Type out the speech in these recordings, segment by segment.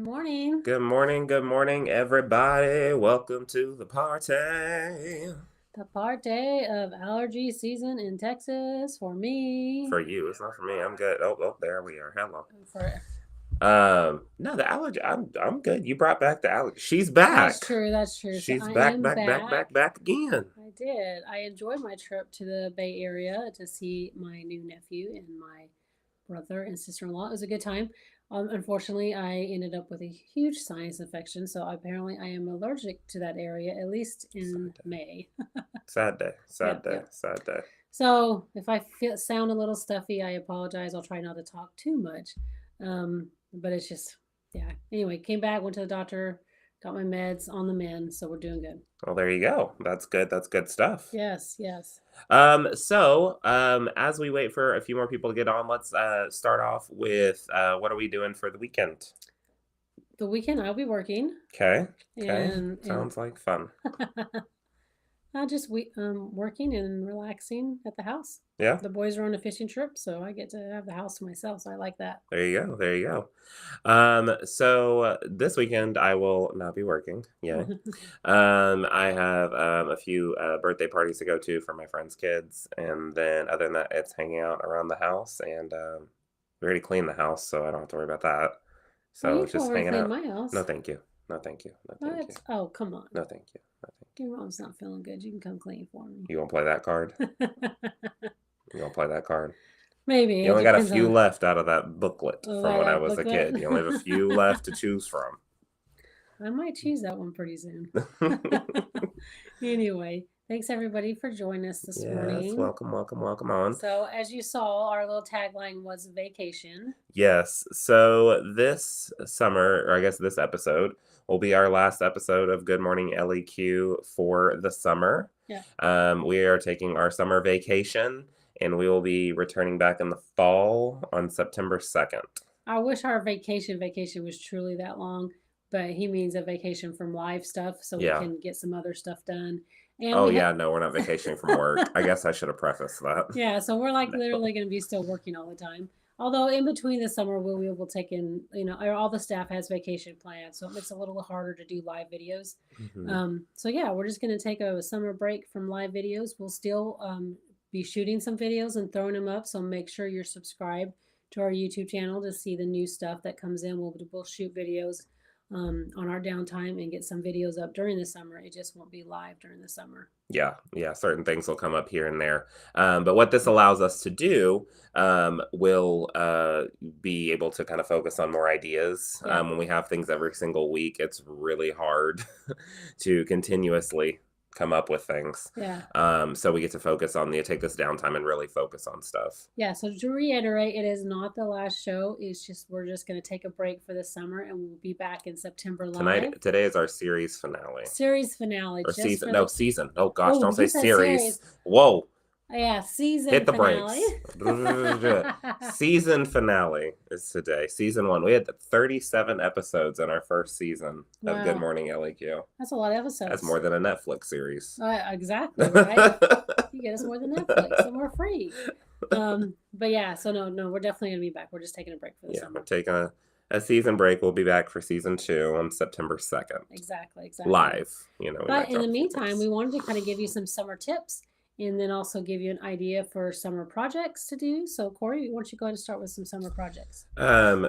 morning. Good morning, everybody. Welcome to the party. The party of allergy season in Texas for me. For you, it's not for me. I'm good. Oh, there we are. Hello. For No, the allergy. I'm good. You brought back the allergy. She's back. That's true. She's so I back, am back again. I did. I enjoyed my trip to the Bay Area to see my new nephew and my brother and sister-in-law. It was a good time. Unfortunately, I ended up with a huge sinus infection, so apparently I am allergic to that area, at least in May. Sad day. Sad Yep. day. So if I sound a little stuffy, I apologize. I'll try not to talk too much. But it's just, yeah. Anyway, came back, went to the doctor, got my meds on the mend, so we're doing good. Well, there you go. That's good. That's good stuff. Yes. As we wait for a few more people to get on, let's start off with what are we doing for the weekend? The weekend I'll be working. Okay. Sounds like fun. Just working and relaxing at the house. Yeah. The boys are on a fishing trip, so I get to have the house to myself, so I like that. There you go. So this weekend I will not be working. Yeah. I have a few birthday parties to go to for my friends' kids, and then other than that, it's hanging out around the house, and we already cleaned the house, so I don't have to worry about that. So you just hanging out. My house. No, thank you. No, thank you. Oh, come on. No, thank you. Your mom's not feeling good. You can come clean for me. You want to play that card? Maybe. You only got a few left out of that booklet from when I was a kid. You only have a few left to choose from. I might choose that one pretty soon. Anyway, thanks everybody for joining us this morning. Yes, welcome on. So as you saw, our little tagline was vacation. Yes. So this summer, or I guess this episode, will be our last episode of Good Morning LEQ for the summer. Yeah. We are taking our summer vacation, and we will be returning back in the fall on September 2nd. I wish our vacation was truly that long, but he means a vacation from live stuff, so we can get some other stuff done. And no, we're not vacationing from work. I guess I should have prefaced that. Yeah, so we're literally going to be still working all the time. Although in between the summer, we'll be able to take in, all the staff has vacation plans, so it makes it a little harder to do live videos. Mm-hmm. So yeah, we're just going to take a summer break from live videos. We'll still be shooting some videos and throwing them up, so make sure you're subscribed to our YouTube channel to see the new stuff that comes in. We'll shoot videos on our downtime and get some videos up during the summer. It just won't be live during the summer. Yeah, certain things will come up here and there. But what this allows us to do, we'll be able to kind of focus on more ideas. Yeah. When we have things every single week, it's really hard to continuously come up with things. Yeah. So we get to focus on take this downtime and really focus on stuff. Yeah. So to reiterate, it is not the last show. It's just we're just going to take a break for the summer, and we'll be back in September live. Today is our series finale. Or season. Season. Oh gosh, don't say series. Whoa. Yeah, season Hit the finale. brakes. Season finale is today. Season 1. We had 37 episodes in our first season of Good Morning LEQ. That's a lot of episodes. That's more than a Netflix series. Exactly, right? You get us more than Netflix, and we're free. But yeah, so no, we're definitely going to be back. We're just taking a break for the summer. We're taking a season break. We'll be back for season 2 on September 2nd. Exactly. Live. But in the meantime, we wanted to kind of give you some summer tips, and then also give you an idea for summer projects to do. So, Corey, why don't you go ahead and start with some summer projects?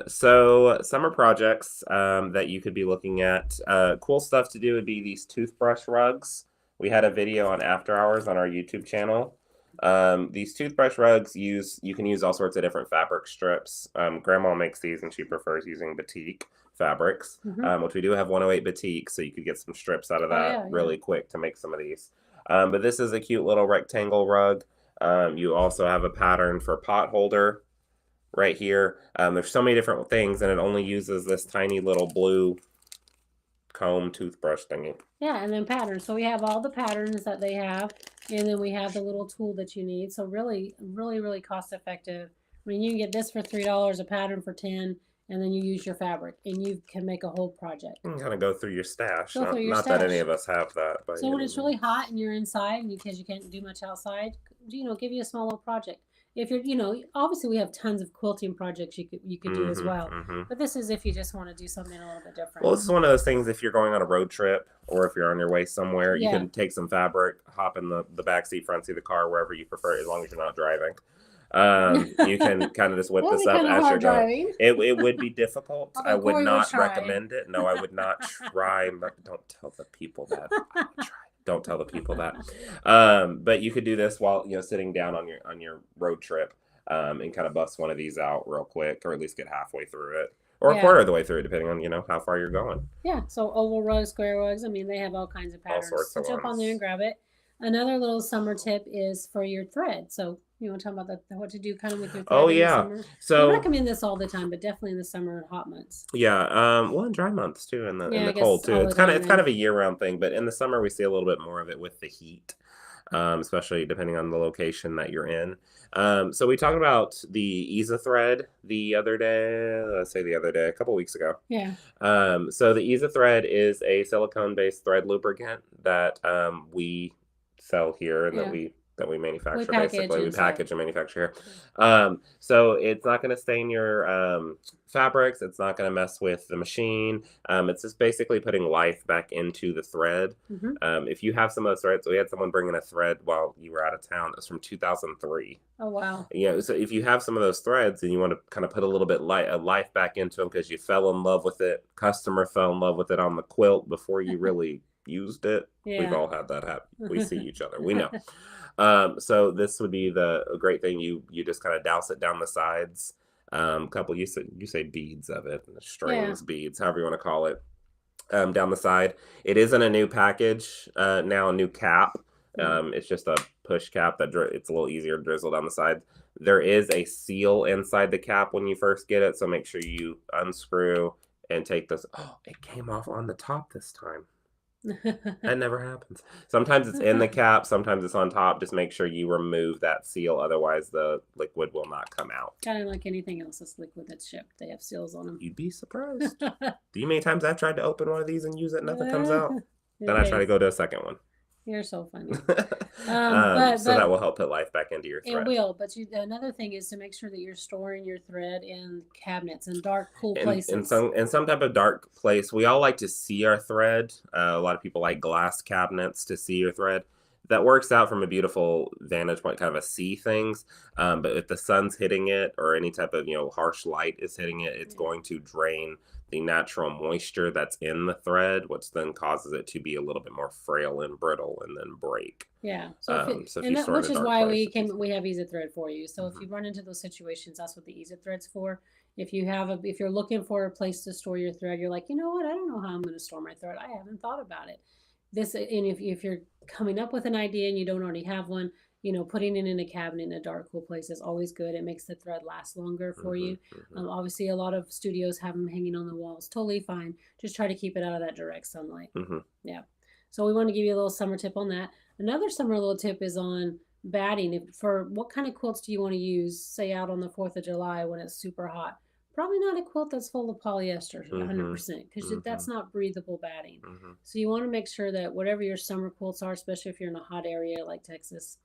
So summer projects that you could be looking at, cool stuff to do would be these toothbrush rugs. We had a video on After Hours on our YouTube channel. These toothbrush rugs you can use all sorts of different fabric strips. Grandma makes these, and she prefers using batik fabrics, which we do have 108 batik, so you could get some strips out of that really quick to make some of these. But this is a cute little rectangle rug. You also have a pattern for pot holder right here. There's so many different things, and it only uses this tiny little blue comb toothbrush thingy. Yeah, and then patterns. So we have all the patterns that they have, and then we have the little tool that you need. So really, really, really cost effective. I mean, you can get this for $3, a pattern for $10. And then you use your fabric, and you can make a whole project. You can kind of go through your stash. Not that any of us have that. But so when it's really hot and you're inside, and because you can't do much outside, give you a small little project. if you're, obviously we have tons of quilting projects you could do as well. But this is if you just want to do something a little bit different. Well, this is one of those things. If you're going on a road trip or if you're on your way somewhere, you Yeah. can take some fabric, hop in the back seat, front seat of the car, wherever you prefer, as long as you're not driving. You can kind of just whip That'd this be up kinda as you're hard going. driving. It would be difficult. I Although would Corey would not try. recommend it. No, I would not try. Don't tell the people that. I would try. Don't tell the people that. But you could do this while sitting down on your road trip, and kind of bust one of these out real quick, or at least get halfway through it, or a Yeah. quarter of the way through, depending on how far you're going. Yeah, so oval rugs, square rugs. I mean, they have all kinds of All patterns. sorts So of jump on there and ones. grab it. Another little summer tip is for your thread. So you want to talk about what to do kind of with your thread Oh in the yeah. summer? So We recommend this all the time, but definitely in the summer and hot months. yeah, well, in dry months too, in Yeah, the I cold guess too. all It's the kind of time it's kind then. of a year-round thing, but in the summer we see a little bit more of it with the heat, especially depending on the location that you're in. So we talked about the Easa thread the other day. Let's say the other day, a couple weeks ago. Yeah. So the Easa thread is a silicone-based thread lubricant that we sell here and Yeah. that we manufacture. package Basically, we and sell. package and manufacture here. So it's not going to stain your fabrics. It's not going to mess with the machine. It's just basically putting life back into the thread. Mhm. If you have some of those threads, we had someone bring in a thread while you were out of town. It was from 2003. Oh wow. So if you have some of those threads and you want to kind of put a little bit of life back into them because you fell in love with it, customer fell in love with it on the quilt before you really used it. We've Yeah. all had that happen. We see each other. We know. So this would be a great thing. You just kind of douse it down the sides. Couple you say beads of it, strings, beads, however you want to call it, down the side. It is in a new package now, a new cap. It's just a push cap that it's a little easier to drizzle down the side. There is a seal inside the cap when you first get it, so make sure you unscrew and take this. Oh, it came off on the top this time. That never happens. Sometimes it's in the cap, sometimes it's on top. Just make sure you remove that seal, otherwise the liquid will not come out. Kind of like anything else that's liquid that's shipped. They have seals on them. You'd be surprised. Do you many times I've tried to open one of these and use it, nothing comes out? Then I try to go to a second one. You're so funny. So that will help put life back into your thread. It will, but another thing is to make sure that you're storing your thread in cabinets and dark, cool places. In some type of dark place. We all like to see our thread. A lot of people like glass cabinets to see your thread. That works out from a beautiful vantage point, kind of a see things. But if the sun's hitting it or any type of harsh light is hitting it, it's going to drain the natural moisture that's in the thread, which then causes it to be a little bit more frail and brittle and then break. Yeah. Which is why we have Easa thread for you. So if you run into those situations, that's what the Easa thread's for. If you're looking for a place to store your thread, you're like, you know what? I don't know how I'm going to store my thread. I haven't thought about it. And if you're coming up with an idea and you don't already have one, putting it in a cabinet in a dark, cool place is always good. It makes the thread last longer for you. Obviously, a lot of studios have them hanging on the walls. Totally fine. Just try to keep it out of that direct sunlight. Yeah. So we want to give you a little summer tip on that. Another summer little tip is on batting. For what kind of quilts do you want to use, say out on the 4th of July when it's super hot? Probably not a quilt that's full of polyester, 100%, because that's not breathable batting. So you want to make sure that whatever your summer quilts are, especially if you're in a hot area like Texas,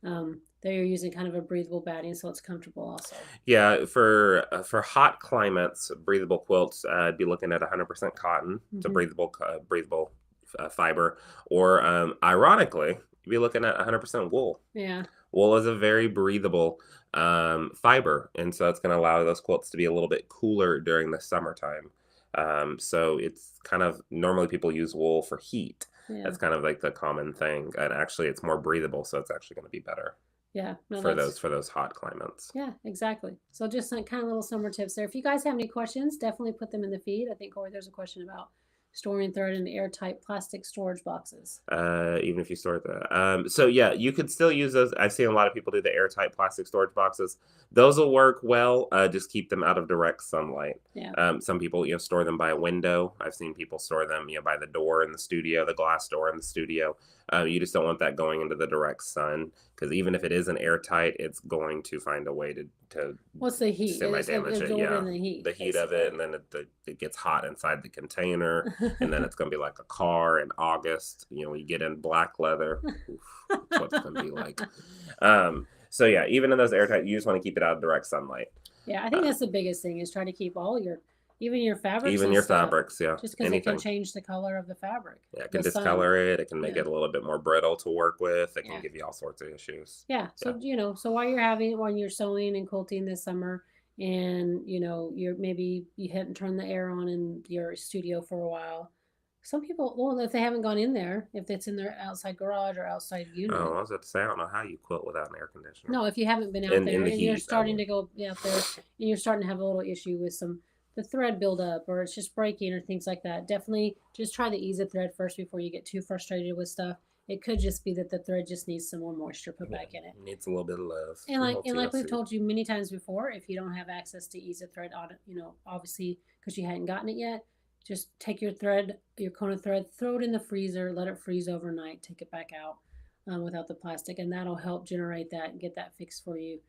that you're using kind of a breathable batting so it's comfortable also. Yeah, for hot climates, breathable quilts, I'd be looking at 100% cotton. It's a breathable fiber. Or ironically, you'd be looking at 100% wool. Yeah. Wool is a very breathable fiber, and so it's going to allow those quilts to be a little bit cooler during the summertime. So it's kind of, normally people use wool for heat. Yeah. That's kind of like the common thing, and actually it's more breathable, so it's actually going to be better. Yeah, for those hot climates. Yeah, exactly. So just some kind of little summer tips there. If you guys have any questions, definitely put them in the feed. I think, Corey, there's a question about storing thread in airtight plastic storage boxes. Even if you store that. So yeah, you could still use those. I've seen a lot of people do the airtight plastic storage boxes. Those will work well. Just keep them out of direct sunlight. Yeah. Some people, store them by a window. I've seen people store them, by the door in the studio, the glass door in the studio. You just don't want that going into the direct sun, because even if it isn't airtight, it's going to find a way to what's the heat? Semi-damage it. Yeah, the heat of it, and then it gets hot inside the container, and then it's going to be like a car in August. When you get in black leather, oof, that's what it's going to be like. So yeah, even in those airtight, you just want to keep it out of direct sunlight. Yeah, I think that's the biggest thing is try to keep all your, even your fabrics Even and your stuff, fabrics, yeah. just because it can change the color of the fabric. Yeah, it can The sun. discolor it. It can make Yeah. it a little bit more brittle to work with. It can Yeah. give you all sorts of issues. Yeah. So so while you're sewing and quilting this summer, and maybe you hadn't turned the air on in your studio for a while. Some people, well, if they haven't gone in there, if it's in their outside garage or outside unit. Oh, I was about to say, I don't know how you quilt without an air conditioner. No, if you haven't been out in there the and heat, you're starting to go out there and you're starting to have a little issue with the thread buildup or it's just breaking or things like that, definitely just try to ease the thread first before you get too frustrated with stuff. It could just be that the thread just needs some more moisture put back in it. Needs a little bit of love. And like we've told you many times before, if you don't have access to ease the thread on it, obviously because you hadn't gotten it yet, just take your Kona thread, throw it in the freezer, let it freeze overnight, take it back out without the plastic, and that'll help generate that and get that fixed for you.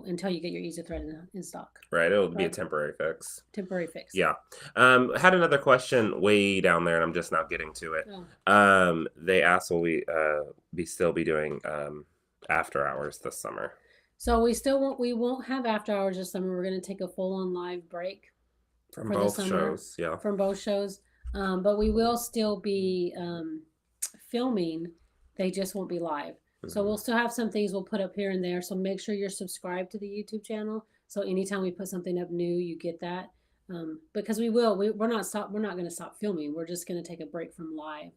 Until you get your easy thread in stock. Right, it'll be a temporary fix. Temporary fix. Yeah. Had another question way down there, and I'm just now getting to it. Oh. They asked, will we still be doing after hours this summer? So we won't have after hours this summer. We're going to take a full-on live break from both shows. Yeah. From both shows, but we will still be filming. They just won't be live. So we'll still have some things we'll put up here and there. So make sure you're subscribed to the YouTube channel. So anytime we put something up new, you get that. Because we're not going to stop filming. We're just going to take a break from live.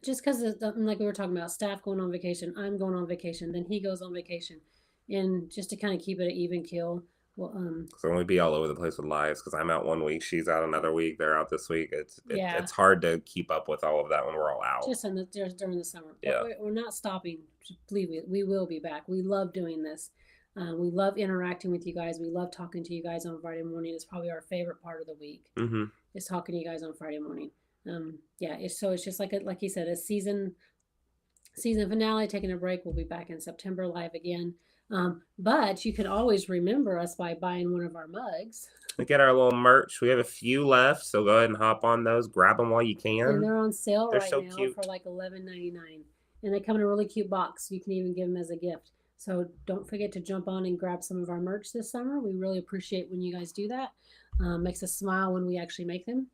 Just because, like we were talking about, staff going on vacation, I'm going on vacation, then he goes on vacation, and just to kind of keep it an even keel. Well, so we'll be all over the place with lives because I'm out one week, she's out another week, they're out this week. It's hard to keep up with all of that when we're all out. Just during the summer. But we're not stopping. Believe me, we will be back. We love doing this. We love interacting with you guys. We love talking to you guys on Friday morning. It's probably our favorite part of the week. Is talking to you guys on Friday morning. It's just like he said, a season finale, taking a break. We'll be back in September live again. But you can always remember us by buying one of our mugs. We get our little merch. We have a few left, so go ahead and hop on those. Grab them while you can. And they're on sale right now cute. for like $11.99. And they come in a really cute box. You can even give them as a gift. So don't forget to jump on and grab some of our merch this summer. We really appreciate when you guys do that. Makes us smile when we actually make them.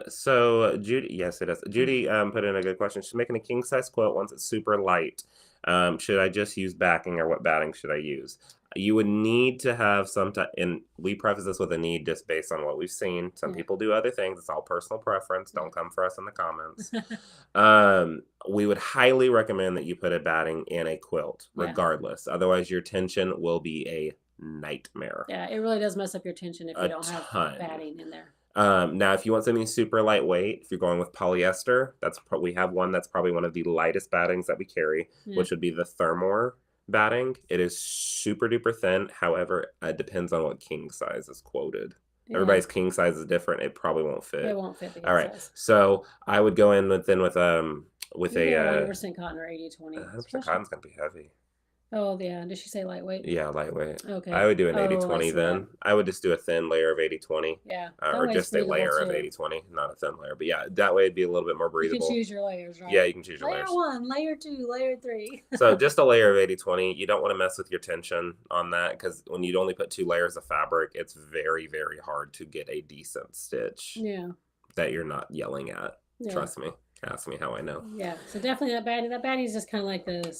So Judy, yes, it does. Judy put in a good question. She's making a king size quilt once it's super light. Should I just use backing or what batting should I use? You would need to have some type, and we preface this with a need just based on what we've seen. Some people do other things. It's all personal preference. Don't come for us in the comments. We would highly recommend that you put a batting in a quilt regardless. Otherwise, your tension will be a nightmare. Yeah, it really does mess up your tension if you don't have batting in there. Now, if you want something super lightweight, if you're going with polyester, we have one that's probably one of the lightest battings that we carry, which would be the Thermore batting. It is super duper thin. However, it depends on what king size is quoted. Everybody's king size is different. It probably won't fit. It won't fit. All right, so I would go in with a 100% cotton or 80/20. 100% cotton's gonna be heavy. Oh, yeah. Did she say lightweight? Yeah, lightweight. Okay. I would do an 80/20 then. I would just do a thin layer of 80/20. Yeah. Or just a layer of 80/20, not a thin layer. But yeah, that way it'd be a little bit more breathable. You can choose your layers, right? Yeah, you can choose your layers. Layer 1, layer 2, layer 3. So just a layer of 80/20. You don't want to mess with your tension on that because when you only put 2 layers of fabric, it's very, very hard to get a decent stitch. Yeah. That you're not yelling at. Yeah. Trust me. Ask me how I know. Yeah, so definitely that batting is just kind of like the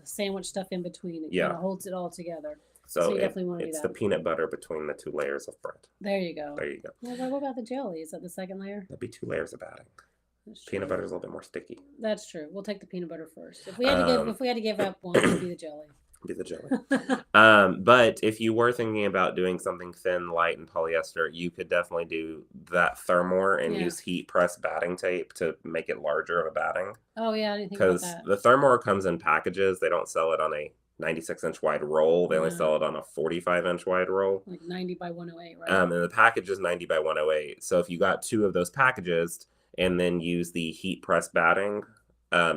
sandwich stuff in between. It kind of holds it all together. So you definitely want to do that. It's the peanut butter between the 2 layers of bread. There you go. There you go. Well, what about the jelly? Is that the second layer? That'd be 2 layers of batting. Peanut butter is a little bit more sticky. That's true. We'll take the peanut butter first. If we had to give up one, it would be the jelly. Be the jelly. But if you were thinking about doing something thin, light, and polyester, you could definitely do that Thermore and use heat press batting tape to make it larger of a batting. Oh yeah, I didn't think about that. Because the Thermore comes in packages. They don't sell it on a 96-inch wide roll. They only sell it on a 45-inch wide roll. Like 90 by 108, right? And the package is 90 by 108. So if you got 2 of those packages and then use the heat press batting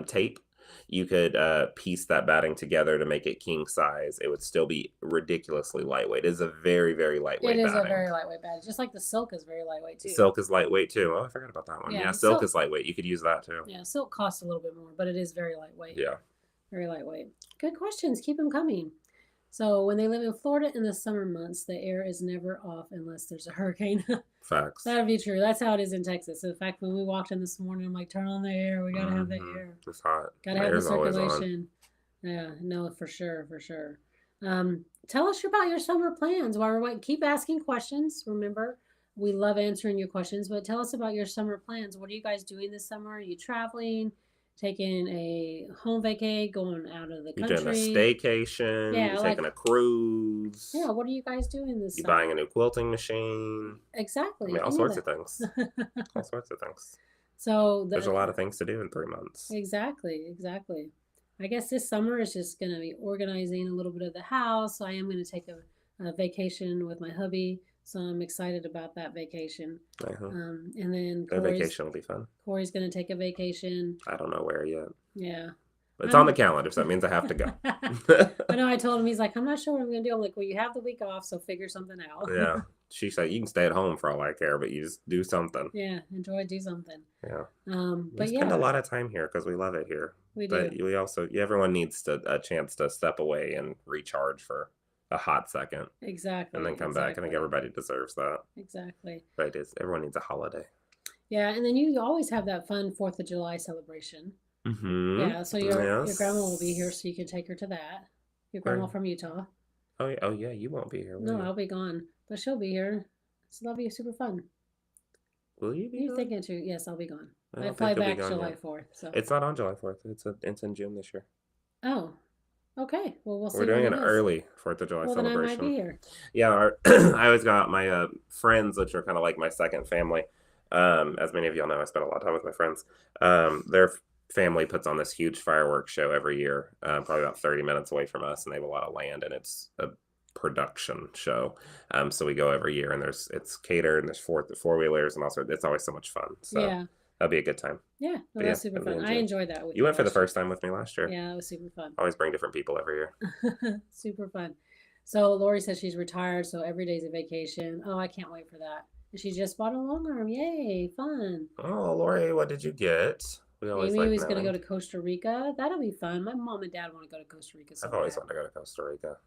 tape, you could piece that batting together to make it king size. It would still be ridiculously lightweight. It is a very, very lightweight It is batting. a very lightweight batting. Just like the silk is very lightweight too. Silk is lightweight too. Oh, I forgot about that one. Yeah, silk is lightweight. You could use that too. Yeah, silk costs a little bit more, but it is very lightweight. Yeah. Very lightweight. Good questions. Keep them coming. So when they live in Florida in the summer months, the air is never off unless there's a hurricane. Facts. That'd be true. That's how it is in Texas. In fact, when we walked in this morning, I'm like, turn on the air. We gotta have the air. It's hot. Gotta have the circulation. Yeah, no, for sure, for sure. Tell us about your summer plans. While we're waiting, keep asking questions. Remember, we love answering your questions, but tell us about your summer plans. What are you guys doing this summer? Are you traveling? Taking a home vacay, going out of the country. You're doing a staycation. Yeah, you're taking a cruise. Yeah, what are you guys doing this You're summer? buying a new quilting machine. Exactly. I mean, all sorts of things. All sorts of things. So there's a lot of things to do in 3 months. Exactly, exactly. I guess this summer is just going to be organizing a little bit of the house. I am going to take a vacation with my hubby. So I'm excited about that vacation. And then their vacation will be fun. Corey's going to take a vacation. I don't know where yet. Yeah. But it's on the calendar, so that means I have to go. I know. I told him, he's like, I'm not sure what I'm going to do. I'm like, well, you have the week off, so figure something out. Yeah. She said, you can stay at home for all I care, but you just do something. Yeah. Do something. Yeah. But we spend a lot of time here because we love it here. We do. But we also, everyone needs a chance to step away and recharge for a hot second. Exactly. And then come back. I think everybody deserves that. Exactly. Right. Everyone needs a holiday. Yeah. And then you always have that fun 4th of July celebration. Mm-hmm. Yeah. So your grandma will be here, so you can take her to that. Your grandma from Utah. Oh yeah. You won't be here. No, I'll be gone. But she'll be here. So that'll be super fun. Will you be You're thinking to? Yes, I'll be gone. I fly back July 4th. So it's not on July 4th. It's in June this year. Oh. Okay. Well, we'll see. We're doing an early 4th of July celebration. Then I might be here. Yeah, I always got my friends, which are kind of like my second family. As many of y'all know, I spend a lot of time with my friends. Their family puts on this huge fireworks show every year, probably about 30 minutes away from us, and they have a lot of land, and it's a production show. So we go every year, and it's catered, and there's four-wheelers, and also it's always so much fun. So yeah. That'll be a good time. Yeah, that's super fun. I enjoyed that with you. You went for the first time with me last year. Yeah, it was super fun. I always bring different people every year. Super fun. So Lori says she's retired, so every day's a vacation. Oh, I can't wait for that. And she just bought a long arm. Yay, fun. Oh, Lori, what did you get? We always Amy was going to go to Costa Rica. That'll be fun. My mom and dad want to go to Costa Rica. I've always wanted to go to Costa Rica.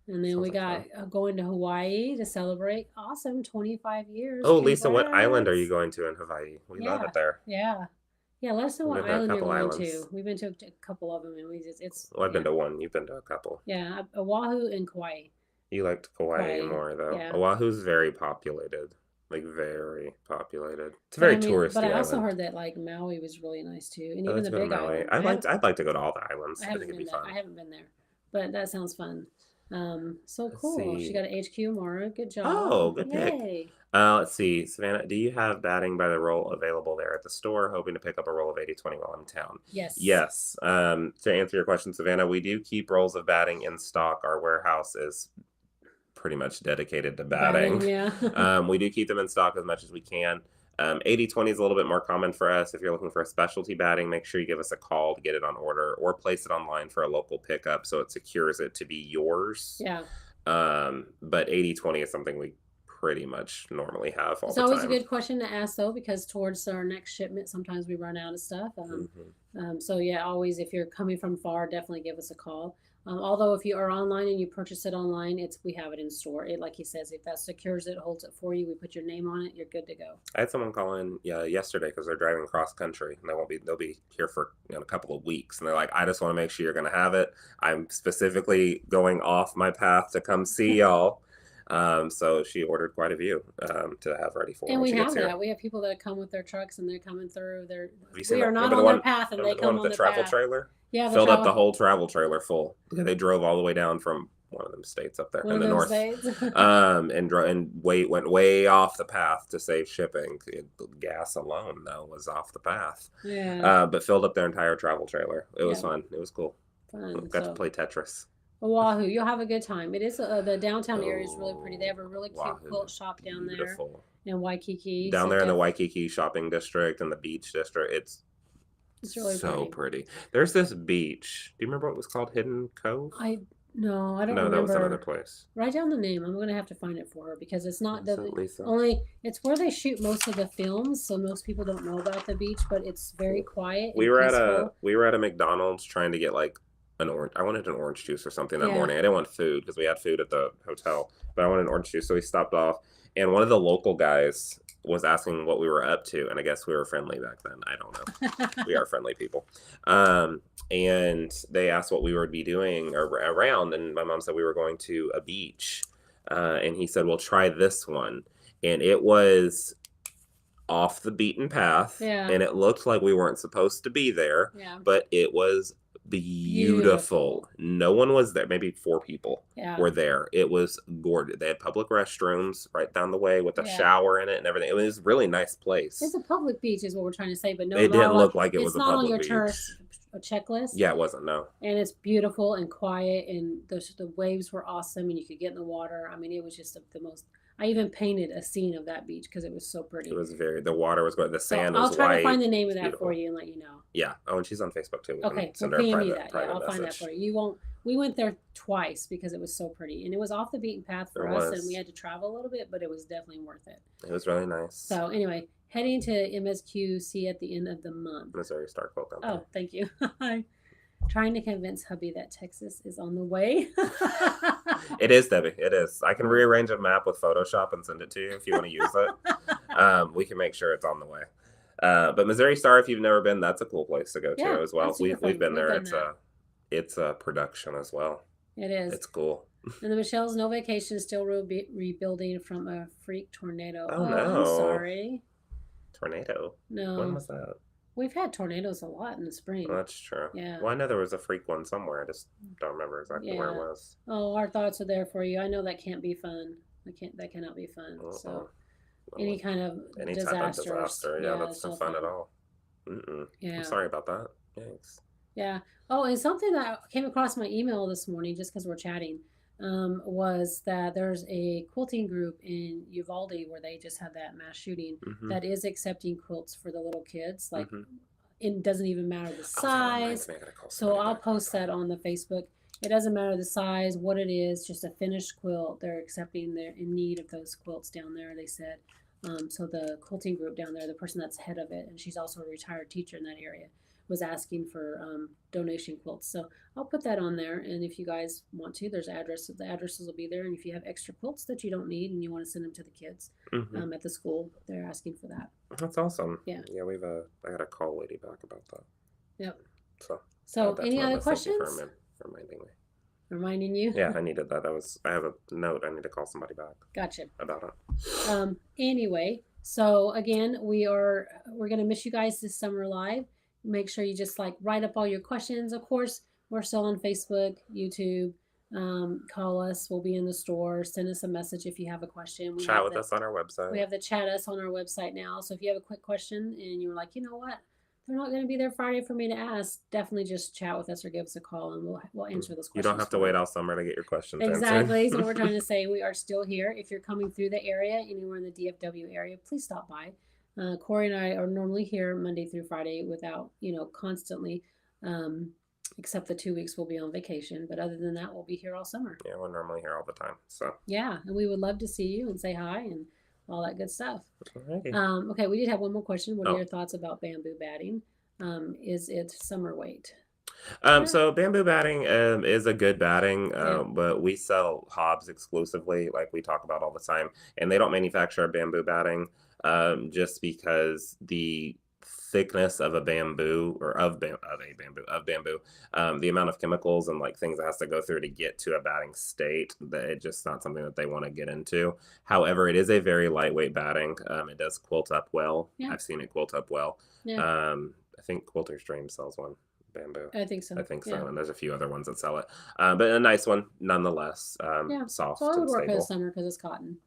And then we got going to Hawaii to celebrate. Awesome, 25 years. Oh, Lisa, what island are you going to in Hawaii? We love it there. Yeah. Yeah, let us know what island you're going to. We've been to a couple of them, and I've been to one. You've been to a couple. Yeah, Oahu and Kauai. You liked Kauai more, though. Yeah. Oahu's very populated. Like, very populated. It's very touristy. But I also heard that, like, Maui was really nice, too. And even the big island. I'd like to go to all the islands. I think it'd be fun. I haven't been there. But that sounds fun. So cool. She got an HQ Mara. Good job. Oh, good pick. Let's see. Savannah, do you have batting by the roll available there at the store? Hoping to pick up a roll of 80/20 while I'm in town. Yes. Yes. To answer your question, Savannah, we do keep rolls of batting in stock. Our warehouse is pretty much dedicated to batting. Yeah. We do keep them in stock as much as we can. 80/20 is a little bit more common for us. If you're looking for a specialty batting, make sure you give us a call to get it on order or place it online for a local pickup so it secures it to be yours. Yeah. But 80/20 is something we pretty much normally have all the time. It's always a good question to ask, though, because towards our next shipment, sometimes we run out of stuff. So, yeah, always, if you're coming from far, definitely give us a call. Although if you are online and you purchase it online, we have it in store. Like he says, if that secures it, holds it for you, we put your name on it, you're good to go. I had someone call in yesterday because they're driving cross country and they'll be here for a couple of weeks, and they're like, I just want to make sure you're going to have it. I'm specifically going off my path to come see y'all. So she ordered quite a few to have ready for. And we have that. We have people that come with their trucks and they're coming through. We are not on their path, and they come on the travel path. Trailer. Yeah, filled up the whole travel trailer full. They drove all the way down from one of them states up there in the north, and went way off the path to save shipping. Gas alone though was off the path. Yeah. But filled up their entire travel trailer. It was fun. It was cool. Got to play Tetris. Oahu, you'll have a good time. It is the downtown area is really pretty. They have a really cute quilt shop down there in Waikiki. Down there in the Waikiki shopping district and the beach district, it's It's really So pretty. pretty. There's this beach. Do you remember what it was called? Hidden Cove? No, I don't No, that was another remember. place. Write down the name. I'm gonna have to find it for her because it's not Was it Lisa? only. It's where they shoot most of the films, so most people don't know about the beach. But it's very quiet and peaceful. We were at a McDonald's trying to get like an orange. I wanted an orange juice or something that Yeah. morning. I didn't want food because we had food at the hotel, but I wanted an orange juice. So we stopped off, and one of the local guys was asking what we were up to, and I guess we were friendly back then. I don't know. We are friendly people. And they asked what we would be doing around, and my mom said we were going to a beach, and he said, "Well, try this one," and it was off the beaten path, Yeah. and it looked like we weren't supposed to be there, Yeah. but it was beautiful. No one was there. Maybe 4 people were there. It was gorgeous. They had public restrooms right down the way with a shower in it and everything. It was a really nice place. It's a public beach, is what we're trying to say, but no, it didn't look like it was a public beach. It's not on your tourist checklist. Yeah, it wasn't. No. And it's beautiful and quiet, and the waves were awesome, and you could get in the water. I mean, it was just the most. I even painted a scene of that beach because it was so pretty. It was the water was good. The sand was white. I'll try to find the name of that for you and let you know. Yeah. Oh, and she's on Facebook too. Okay, well, PM me that. Yeah, I'll find that for you. You won't. We went there twice because it was so pretty, and it was off the beaten path for us, and we had to travel a little bit, but it was definitely worth it. It was really nice. So anyway, heading to MSQC at the end of the month. Missouri Star Quilt Company. Oh, thank you. Trying to convince hubby that Texas is on the way. It is, Debbie. It is. I can rearrange a map with Photoshop and send it to you if you want to use it. We can make sure it's on the way. But Missouri Star, if you've never been, that's a cool place to go to as well. We've been there. It's a production as well. It is. It's cool. And the Michelle's no vacation, still rebuilding from a freak tornado. Oh no! I'm sorry. Tornado? No. When was that? We've had tornadoes a lot in the spring. Well, that's true. Yeah. Well, I know there was a freak one somewhere. I just don't remember exactly where it was. Oh, our thoughts are there for you. I know that can't be fun. That cannot be fun. So any kind of disaster. Yeah, that's not fun at all. Yeah. I'm sorry about that. Thanks. Yeah. Oh, and something that came across my email this morning, just because we're chatting, was that there's a quilting group in Uvalde where they just had that mass shooting that is accepting quilts for the little kids. Like, it doesn't even matter the size. So I'll post that on the Facebook. It doesn't matter the size, what it is, just a finished quilt. They're accepting. They're in need of those quilts down there, they said. So the quilting group down there, the person that's head of it, and she's also a retired teacher in that area, was asking for donation quilts. So I'll put that on there, and if you guys want to, there's addresses. The addresses will be there, and if you have extra quilts that you don't need and you want to send them to the kids at the school, they're asking for that. That's awesome. Yeah. Yeah, I got a call lady back about that. Yep. So any other questions? Thank you for reminding me. Reminding you? Yeah, I needed that. I have a note. I need to call somebody back. Gotcha. About it. Anyway, so again, we're gonna miss you guys this summer live. Make sure you just write up all your questions. Of course, we're still on Facebook, YouTube. Call us. We'll be in the store. Send us a message if you have a question. Chat with us on our website. We have the chat us on our website now. So if you have a quick question and you're like, you know what, they're not going to be there Friday for me to ask, definitely just chat with us or give us a call, and we'll answer those questions. You don't have to wait all summer to get your questions answered. Exactly. So what we're trying to say, we are still here. If you're coming through the area, anywhere in the DFW area, please stop by. Corey and I are normally here Monday through Friday without, constantly, except the 2 weeks we'll be on vacation. But other than that, we'll be here all summer. Yeah, we're normally here all the time. So yeah, and we would love to see you and say hi and all that good stuff. Alrighty. Okay, we did have one more question. What are your thoughts about bamboo batting? Is it summer weight? So bamboo batting is a good batting, but we sell Hobbs exclusively, like we talk about all the time, and they don't manufacture bamboo batting just because the thickness of a bamboo or of bamboo, the amount of chemicals and things it has to go through to get to a batting state, that it's just not something that they want to get into. However, it is a very lightweight batting. It does quilt up well. Yeah. I've seen it quilt up well. Yeah. I think Quilter's Dream sells one. Bamboo. I think so. Yeah. And there's a few other ones that sell it, but a nice one nonetheless. Soft. So it would work stable. in the summer because it's cotton.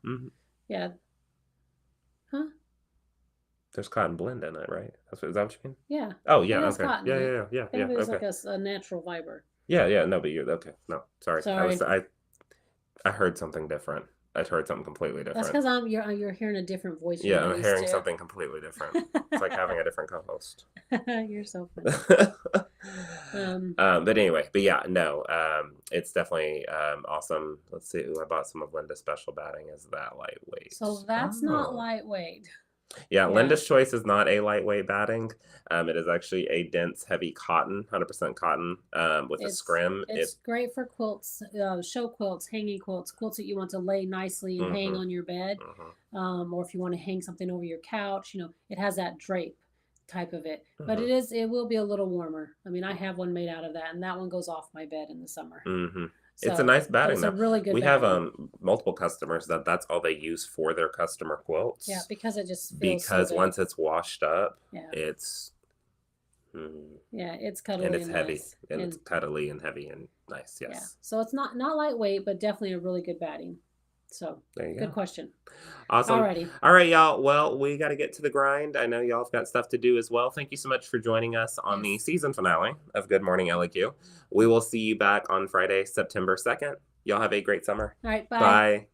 Yeah. Huh? There's cotton blend in it, right? Is that what you mean? Yeah. Oh yeah. Okay. Cotton, yeah. Bamboo is like a natural fiber. Yeah. No, but you're okay. No, sorry. Sorry. I heard something different. I heard something completely That's different. because you're hearing a different voice. Yeah, You're I'm not used hearing to. something completely different. It's like having a different co-host. You're so funny. But anyway, but yeah, no, it's definitely awesome. Let's see. Ooh, I bought some of Linda's special batting. Is that lightweight? So that's not Oh. lightweight. Yeah, Yeah. Linda's Choice is not a lightweight batting. It is actually a dense, heavy cotton, 100% cotton, with a scrim. It's great for quilts, show quilts, hanging quilts, quilts that you want to lay nicely and hang Mhm, on your bed, mhm, or if you want to hang something over your couch. It has that drape type of it, but mhm, it will be a little warmer. I mean, I have one made out of that, and that one goes off my bed in the summer. mhm. It's a So, nice but batting it's a though. really good We have batting. multiple customers that's all they use for their customer quilts. Yeah, because it just feels so Because good. once it's washed up, Yeah, it's yeah, it's and cuddly it's and heavy nice, and it's and cuddly and heavy and nice. yeah, Yes. so it's not lightweight, but definitely a really good batting. So, There you good go. question. Awesome. Alrighty. All right, y'all. Well, we got to get to the grind. I know y'all have got stuff to do as well. Thank you so much for joining us on the Yes. season finale of Good Morning LEQ. We will see you back on Friday, September 2nd. Y'all have a great summer. All right. Bye. Bye.